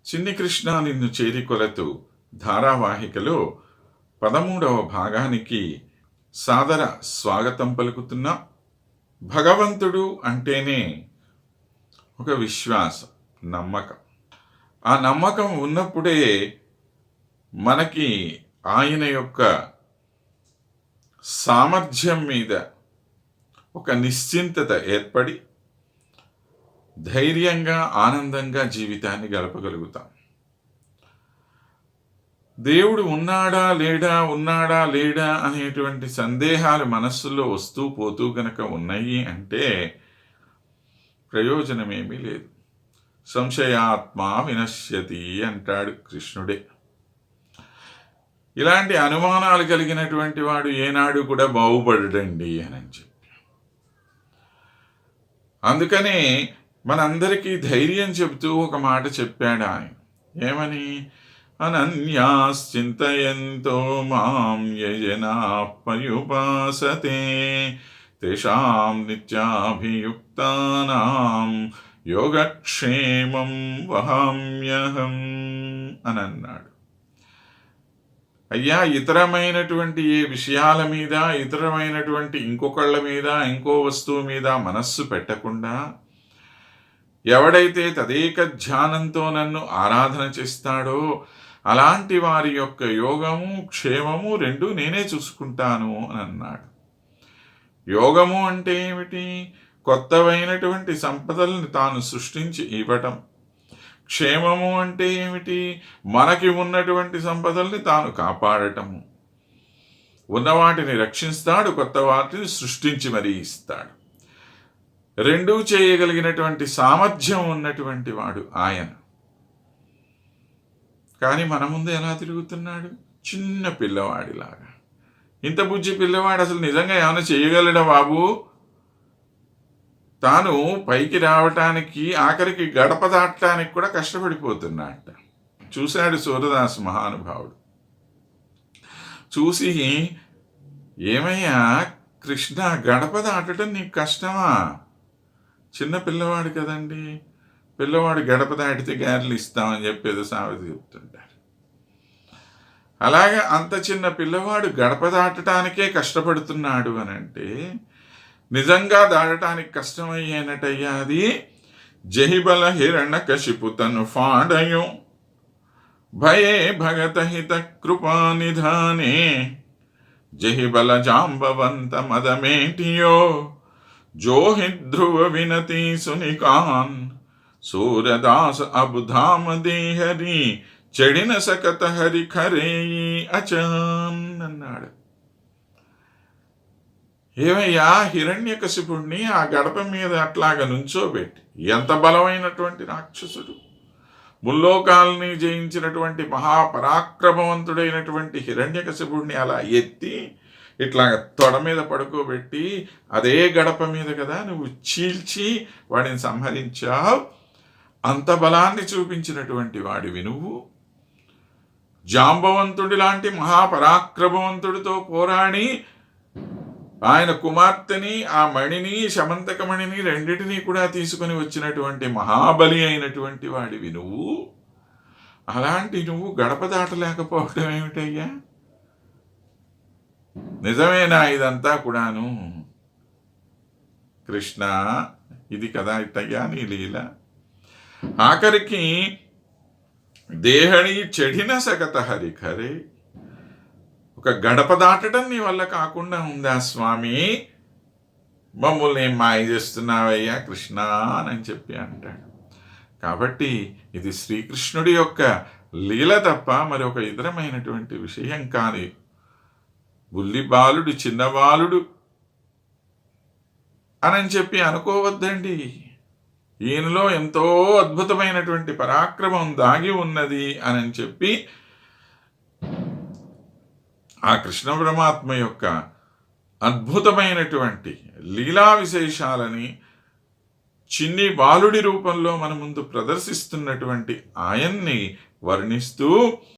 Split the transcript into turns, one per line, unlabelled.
చిన్ని కృష్ణ నిన్ను చేరికొలతు ధారావాహికలో 13వ భాగానికి సాదర స్వాగతం పలుకుతున్నాం. భగవంతుడు అంటేనే ఒక విశ్వాసం, నమ్మకం. ఆ నమ్మకం ఉన్నప్పుడే మనకి ఆయన యొక్క సామర్థ్యం మీద ఒక నిశ్చింతత ఏర్పడి ధైర్యంగా ఆనందంగా జీవితాన్ని గడపగలుగుతాం. దేవుడు ఉన్నాడా లేడా అనేటువంటి సందేహాలు మనస్సులో వస్తూ పోతూ గనక ఉన్నాయి అంటే ప్రయోజనమేమీ లేదు. సంశయాత్మ వినశ్యతి అంటాడు కృష్ణుడే. ఇలాంటి అనుమానాలు కలిగినటువంటి వాడు ఏనాడు కూడా బాగుపడడండి అని చెప్పి, అందుకనే మనందరికీ ధైర్యం చెబుతూ ఒక మాట చెప్పాడు ఆయన. ఏమని? అనన్యాశ్చింతయంతో మాం యజనాః పర్యుపాసతే తేషాం నిత్యాభియుక్తానాం యోగక్షేమం వహామ్యహం అని అన్నాడు. అయ్యా, ఇతరమైనటువంటి ఏ విషయాల మీద, ఇతరమైనటువంటి ఇంకొకళ్ళ మీద, ఇంకో వస్తువు మీద మనస్సు పెట్టకుండా ఎవడైతే తదేక ధ్యానంతో నన్ను ఆరాధన చేస్తాడో అలాంటి వారి యొక్క యోగము క్షేమము రెండూ నేనే చూసుకుంటాను అని అన్నాడు. యోగము అంటే ఏమిటి? కొత్తవైనటువంటి సంపదలను తాను సృష్టించి ఇవ్వటం. క్షేమము అంటే ఏమిటి? మనకి ఉన్నటువంటి సంపదల్ని తాను కాపాడటము. ఉన్నవాటిని రక్షిస్తాడు, కొత్త వాటిని సృష్టించి మరీ ఇస్తాడు. రెండూ చేయగలిగినటువంటి సామర్థ్యం ఉన్నటువంటి వాడు ఆయన. కానీ మన ముందు ఎలా తిరుగుతున్నాడు? చిన్న పిల్లవాడిలాగా. ఇంత బుజ్జి పిల్లవాడు అసలు నిజంగా ఏమైనా చేయగలడా బాబు? తాను పైకి రావటానికి, ఆఖరికి గడప దాటడానికి కూడా కష్టపడిపోతున్నట్ట. చూశాడు సూరదాసు మహానుభావుడు. చూసి, ఏమయ్యా కృష్ణ, గడప దాటడం నీకు కష్టమా? చిన్న పిల్లవాడు కదండి, పిల్లవాడు గడప దాటితే గారెలు ఇస్తామని చెప్పేది సామెత చెప్తుంటారు. అలాగే అంత చిన్న పిల్లవాడు గడప దాటటానికే కష్టపడుతున్నాడు అని అంటే నిజంగా దాటడానికి కష్టమయ్యేనటయ్యా అది. జహిబల హిరణ్యకశిపు తను ఫాడయు భయే భగత హిత కృపానిధానే జహిబల జాంబవంత మదమేటియో జోహి ధ్రువ వినతి సునికాన్ సూరదాస అబుధామ దేహరి చెడిన సకత హరి ఖరేయి అచాన్ అన్నాడు. ఏమయ్యా, హిరణ్యకశిపుణ్ణి ఆ గడప మీద అట్లాగా నుంచోబెట్టి, ఎంత బలమైనటువంటి రాక్షసుడు, ముల్లోకాలని జయించినటువంటి మహాపరాక్రమవంతుడైనటువంటి హిరణ్యకశిపుణ్ణి అలా ఎత్తి ఇట్లాగ తొడ మీద పడుకోబెట్టి అదే గడప మీద కదా నువ్వు చీల్చి వాడిని సంహరించావు. అంత బలాన్ని చూపించినటువంటి వాడివి నువ్వు. జాంబవంతుడి లాంటి మహాపరాక్రమవంతుడితో పోరాడి ఆయన కుమార్తెని, ఆ మణిని, శమంతకమణిని రెండిటినీ కూడా తీసుకొని వచ్చినటువంటి మహాబలి అయినటువంటి వాడివి నువ్వు. అలాంటి నువ్వు గడప దాటలేకపోవడం ఏమిటయ్యా? నిజమేనా ఇదంతా కూడాను? కృష్ణ, ఇది కదా ఇట్టయ్యా నీ లీల. ఆఖరికి దేహని చెడిన సగత హరిఖరే, ఒక గడప దాటడం నీ వల్ల కాకుండా ఉందా స్వామి? మమ్మల్ని మాయ చేస్తున్నావయ్యా కృష్ణ అని చెప్పి అంటాడు. కాబట్టి ఇది శ్రీకృష్ణుడి యొక్క లీల తప్ప మరొక ఇతరమైనటువంటి విషయం కాని. బుల్లి బాలుడు, చిన్నబాలుడు అని చెప్పి అనుకోవద్దండి. ఈయనలో ఎంతో అద్భుతమైనటువంటి పరాక్రమం దాగి ఉన్నది అని చెప్పి ఆ కృష్ణ పరమాత్మ యొక్క అద్భుతమైనటువంటి లీలా విశేషాలని చిన్ని బాలుడి రూపంలో మన ముందు ప్రదర్శిస్తున్నటువంటి ఆయన్ని వర్ణిస్తూ